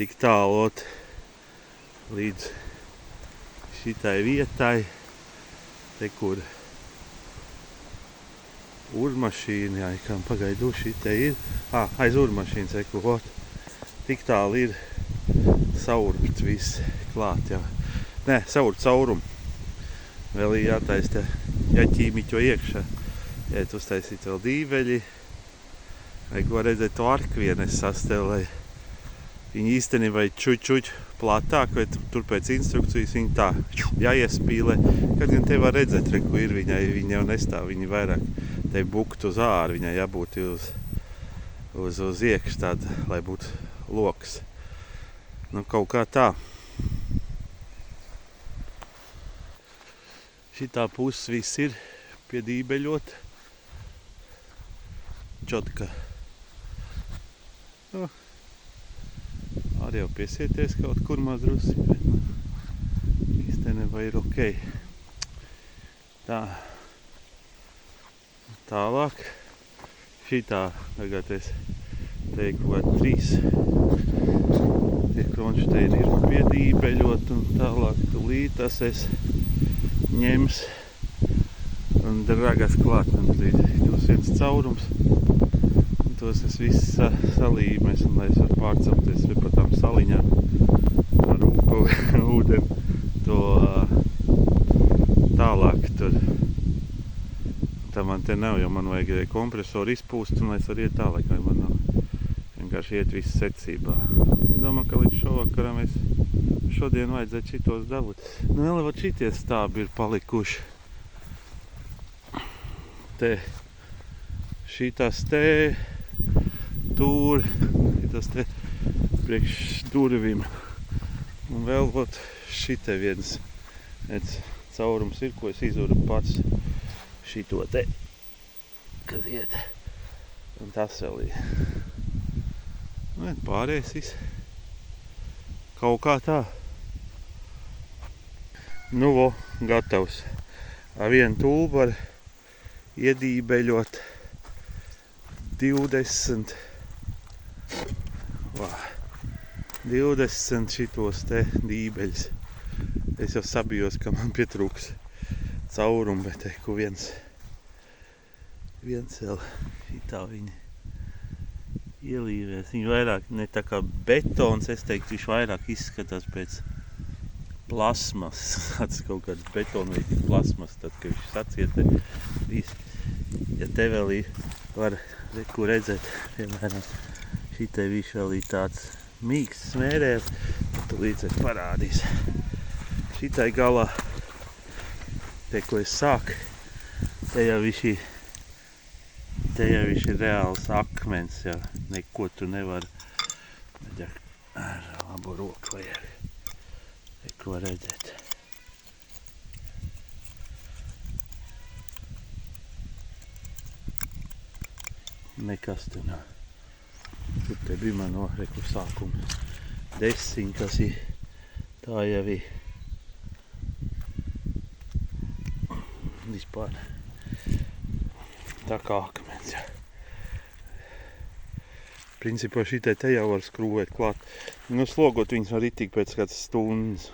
tik tālot līdz šitai vietai, te kur urmašīna, jā, kam pagaidu šitai ir, aiz urmašīnas, ot, tik tālu ir saurpts viss klāt, jā. Nē, saurumu. Vēl ir jātais te jāķīmiķo iekšā, jāiet uztaisīt vēl dīveļi, vai ko redzēt to arkvienes sastāv, lai viņi īstenībā ir čuķ platāk, vai tur pēc instrukcijas viņi tā jāiespīlē. Kad gan te var redzēt, re, ko ir viņai, viņa jau nestāv, viņa vairāk te bukt uz āru, viņai jābūt uz iekš tāda, lai būtu loks. Nu, kaut kā tā. Šitā puses viss ir piedībeļot. Čotka. Nu, arī jau piesieties kaut kur mazrusi, bet nu, īstenībā ir ok. Tā. Tālāk. Šitā tagad es teiktu, vai 3 tie kronšteini ir piedībeļot un tālāk tūlītas es ņems un dragas klāt. Tos viens caurums. Tos es viss salīmēs un lai es varu pārcelties pa tām saliņām ar ūdeni. To tālāk tur. Tā man te nav, jo man vajag kompresoru izpūst un lai es varu iet tālāk, vai man nav. Vienkārši iet viss secībā. Es domāju, ka līdz šovakaram es šodien vajadzētu šitos dabūt. Nu, vēl šitie stābi ir palikuši. Te. Šitas te. Tur. Šitas te. Priekš durvim. Un vēl šite viens. Caurums ir, ko es izvaru pats. Šito te. Kad iet. Un tas vēl ir. Pārējais viss. Kaut kā tā. Nu, gatavs. Ar vienu tulbaru iedībeļot 20 šitos te dībeļus. Es jau sabijos, ka man pietrūks caurumu, bet teku viens vēl šitā viņi ielīvēs. Viņš vairāk ne tā kā betons, es teiktu, viņš vairāk izskatās pēc plasmas. Tāds kaut kāds betonveidīgs plasmas, tad, kad viņš sacieta. Ja te vēl var redzēt, piemēram, šitai viņš vēl ir tāds mīksts smērēs, tad līdz parādīs. Šitai galā, te, ko es sāku, te jau viņš ir reāls akmens, jā. Neko tu nevar ar labu roku vajag. Ko redzēt. Nekas te nav. Tur te bija man reku sākuma desiņ, kas ir tā jau ir vispār tā kā akmens. Principā šitai te jau var skrūvēt klāt. Nu, slogot viņas var itīgi pēc kāds stundas.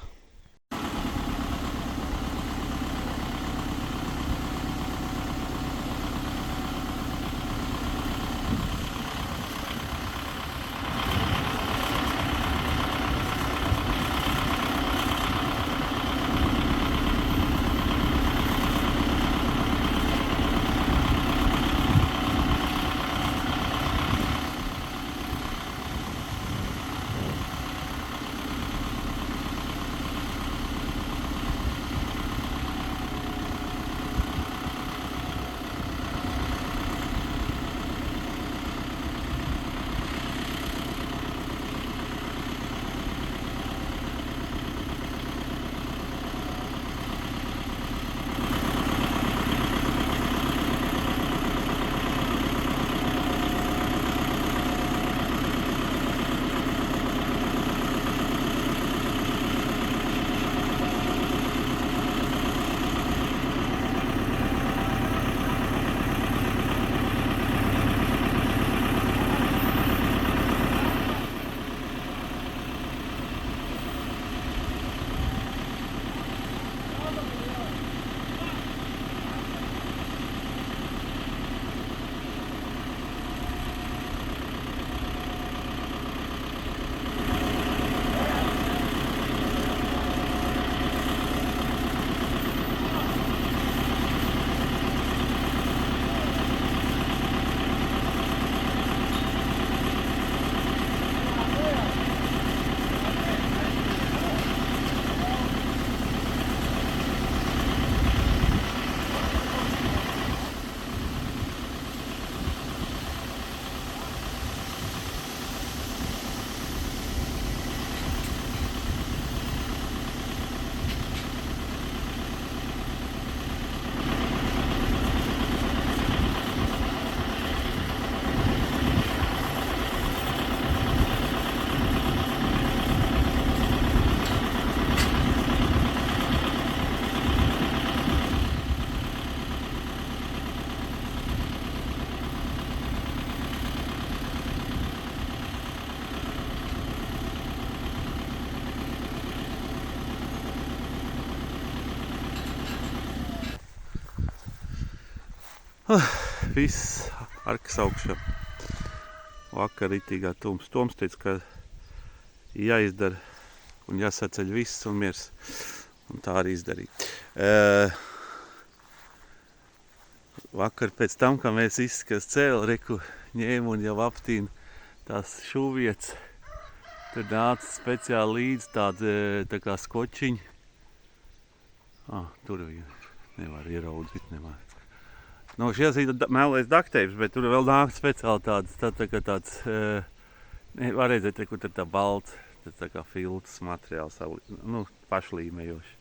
Viss arkas augšā. Vakar ritīgā tums. Toms teica, ka jāizdara un jāsaceļ viss un miers. Un tā arī izdarīja. Vakar pēc tam, kā mēs izskās cēli, reku ņēmu un jau aptīnu tās šūvietas. Tur nāca speciāli līdz tā kā skočiņi. Tur viņa nevar ieraudzīt, nevar. No šies ir melēs dakteips, bet tur vēl nāk speciāli tāds, var redzēt, kur tur tā balts, tā kā filtrs materiāls, pašlīmējoši.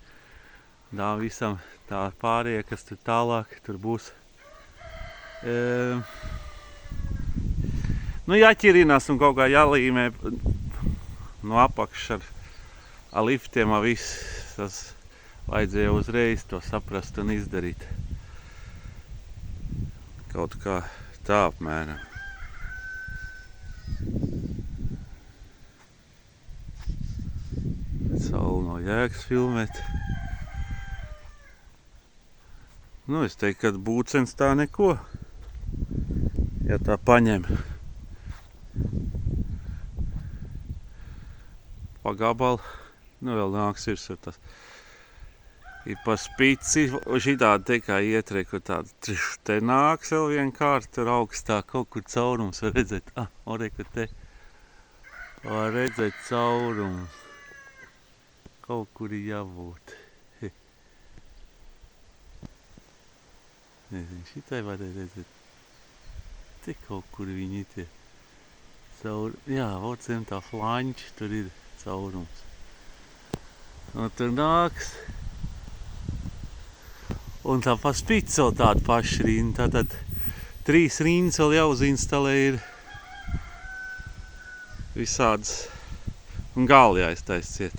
Tā visam tā pārējie, kas tur tālāk, tur būs. Jāķirinās un kaut kā jālīmē no apakšas ar liftiem, viss. Tas vajadzēja uzreiz to saprast un izdarīt. Kaut kā tā apmēram. Sauli no jēgas filmēt. Es teiktu, ka būcens tā neko. Ja tā paņem. Pagabalu. Vēl nāks virsū tas. Ir pa spici, šitādi te kā ietrieku tādu. Te nāks vēl viena kārta, tur augstā kaut kur caurums var redzēt. Reku te var redzēt caurums. Kaut kur ir jābūt. Nezinu, šitai varēja redzēt. Te kaut kur viņi tie caurums. Jā, vociem tā flanči, tur ir caurums. Tur nāks. Un tā pa spici vēl tāda paša rinda. Tātad 3 rindas vēl jāuzinstalē ir visādas. Un gali jāiztais ciet.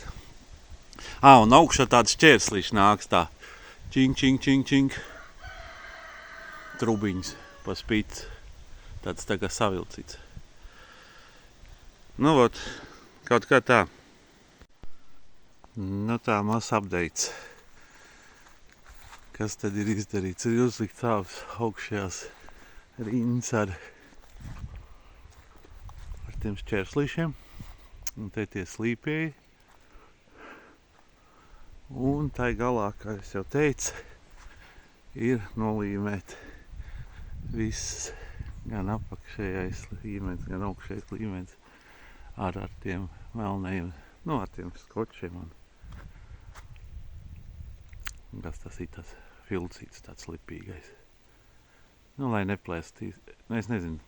Un augšā tāds šķērslīši nāks tā. Čing, čing, čing, čing. Trubiņas pa spici. Tāds tā kā savilcīts. Kaut kā tā. Tā maz updates. Kas tad ir izdarīts? Ir uzlikt tāvs augšējās rindas ar tiem šķērslīšiem. Un te tie slīpēji. Un tai galā, kā es jau teicu, ir nolīmēt viss, gan apakšējais līmenis, gan augšējais līmenis ar tiem melnējiem, ar tiem skočiem. Kas tas ir tas filcīts, tāds lipīgais. Lai neplēstīs. Es nezinu,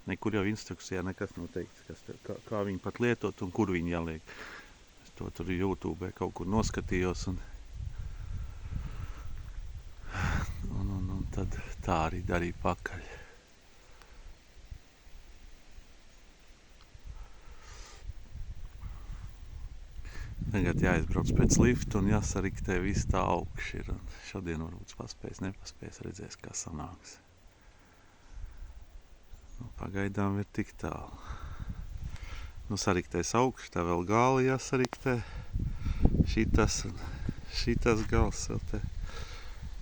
nekur jau instrukcijā nekas nav teikts, kā viņi pat lietot un kur viņi jāliek. Es to tur YouTube kaut kur noskatījos un tad tā arī darīja pakaļ. Tagad jāizbrauc pēc lifta un jāsariktē viss tā augši ir. Šodien varbūt nepaspēs, redzēs, kā sanāks. Pagaidām ir tik tālu. Sariktēs augši, tā vēl gali jāsariktē. Šitas gals vēl te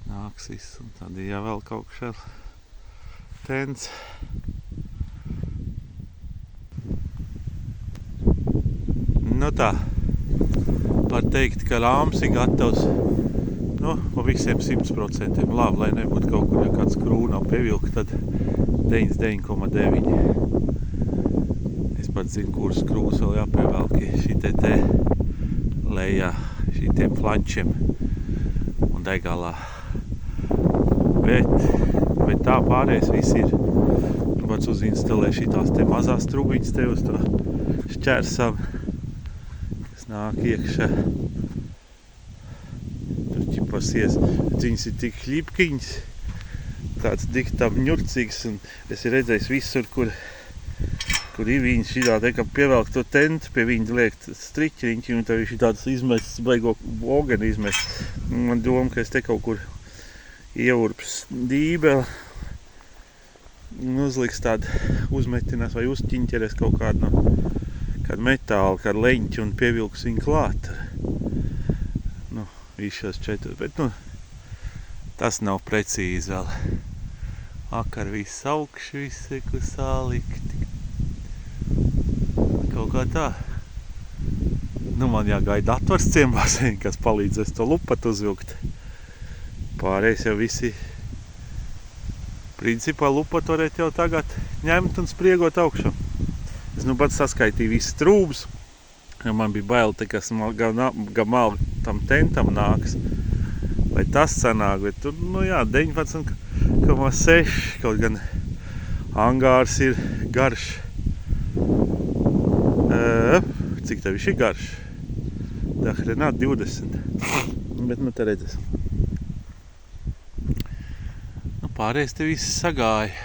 nāks viss. Un tad jāvēl kaut kā tents. Tā. Var teikt, ka rāms ir gatavs pa visiem 100%. Labi, lai nebūtu kaut kur, ja kāds krūna nav pievilka, tad 99,9. Es pat zinu, kuras krūs vēl jāpievelki šitie te lejā, šitiem flančiem un degalā. Bet tā pārējais viss ir. Pats uzinstalē šitās te mazās trubiņas te uz to šķērsam. Nāk iekšā. Tur ķipasies. Viņas ir tik hļipkiņas. Tāds tik tā ņurcīgs. Un es ir redzējis visur, kur ir viņas šitā te, ka pievelk to tentu, pie viņa liek striķriņķi, un tev ir šitāds izmests, baigo ogeni izmests. Man doma, ka es te kaut kur ievurps dībeli. Un uzliks tādu uzmetinās vai uzķiņķeres kaut kādu kādu metālu, kādu leņķi un pievilks viņu klāt. Viss šos 4, bet tas nav precīzi vēl. Vakar viss augš, viss ir salikti. Kaut kā tā. Nu, man jāgaida atvars ciembāsē, kas palīdzēs to lupatu uzvilkt. Pārējais jau visi. Principā lupatu varētu jau tagad ņemt un spriegot augšu. Es nu pats saskaitīju visas trūbas. Jo man bija baili, kas gamal tam tentam nāks. Vai tas sanāk, bet tur, nu jā, 19,6. Kaut gan angārs ir garš. Cik tev ir garš? Dahrenāt 20. Bet nu te redzēs. Nu pārējais te viss sagāja.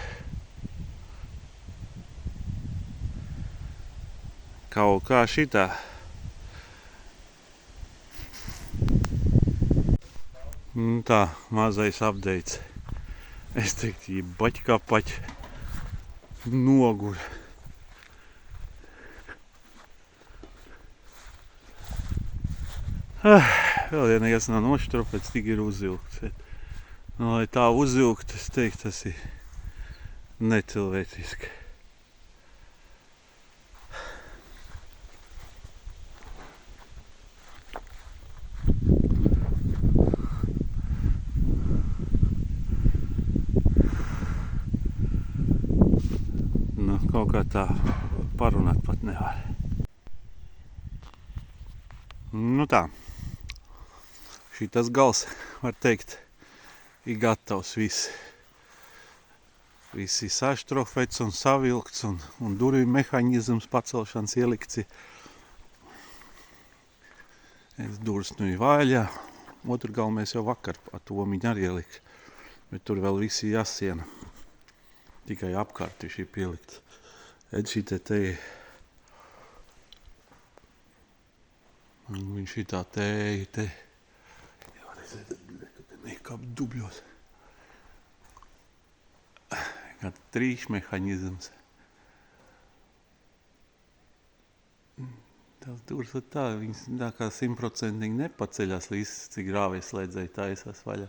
Kaut kā šitā. Tā, mazais updates. Es teiktu, baķi kā paķi nogur. Vēl nekas nav noštrupēts, tik ir uzvilkts. Nu, lai tā uzvilkt, es teiktu, tas ir necilvēciski. Nu, kaut kā tā parunāt pat nevar. Nu tā. Šitas gals, var teikt, ir gatavs viss. Viss ir saštrofēts un savilkts un durvju mehanisms pacelšanas ielikts. Es durvis nu ir vaļā. Otru galu mēs jau vakar ar Tomiņu arī ielikt. Bet tur vēl visi jāsiena. Tikai apkārt ir šī pielikts. Edz šī te ir. Viņš ir tā tēja te. Nekāp dubļos. Kāds trīšmehānisms. Tās durvis ir tā, viņas tā kā 100% nepaceļās līdz, cik grāvies slēdzēji taisās vaļā.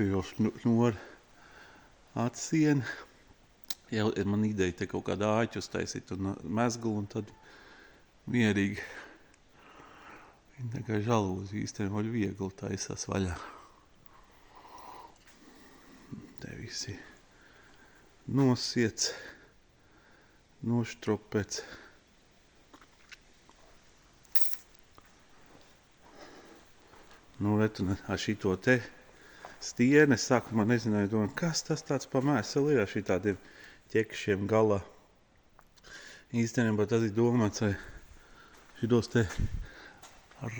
Jau snor atsiena. Ja man ideja te kaut kādā āķu uztaisīt un mezglu un tad mierīgi. Viņa tā kā žalūzi īstenībā viegli taisās vaļā. Te visi nosiets, noštropēts. Nu, retu, ar šito te stieni, es sākumā nezināju, domāju, kas tas tāds pa mēseli ir ar šitādiem ķekšiem galā. Īstenībā tas ir domāts, vai šitos te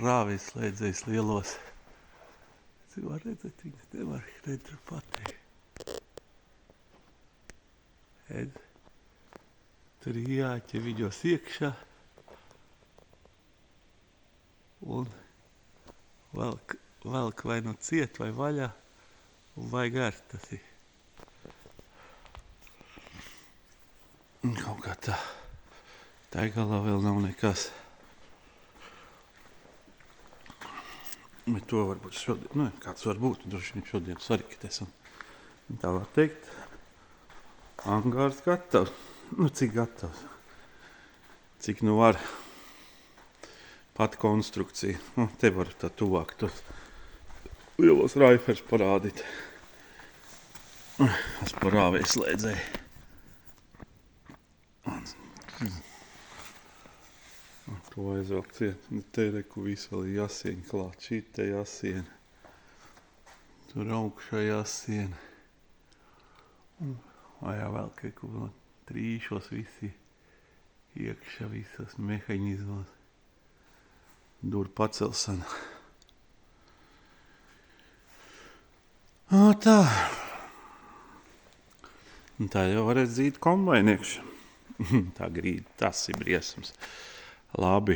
rāvis slēdzējis lielos. Cik var redzēt, viņas nevar redzu pateikt. Edz. Tur ir jāķer viņos iekšā. Un velk vai nu ciet vai vaļā. Un vai gars tas ir. Kaut kā tā. Tā galā vēl nav nekas. Bet to varbūt šodien, nu, kāds var būt, droši vien šodien sarikties. Un tā var teikt, angārs gatavs. Nu, cik gatavs? Cik nu var pat konstrukcija. Nu, te var tā tuvāk tos lielos raifers parādīt. Es par rāvēju slēdzēju. To aizvelk ciet. Te reku visu vēl ir jāsiena klāt. Šī te jāsiena. Tur augšā jāsiena. Vai jau vēl kaut no trīšos visi iekšā visas mehanismos. Dur pacelšana. Tā. Un tā jau varētu dzīt kombainiešu. Tā grīd, tas ir briesmas. Labi.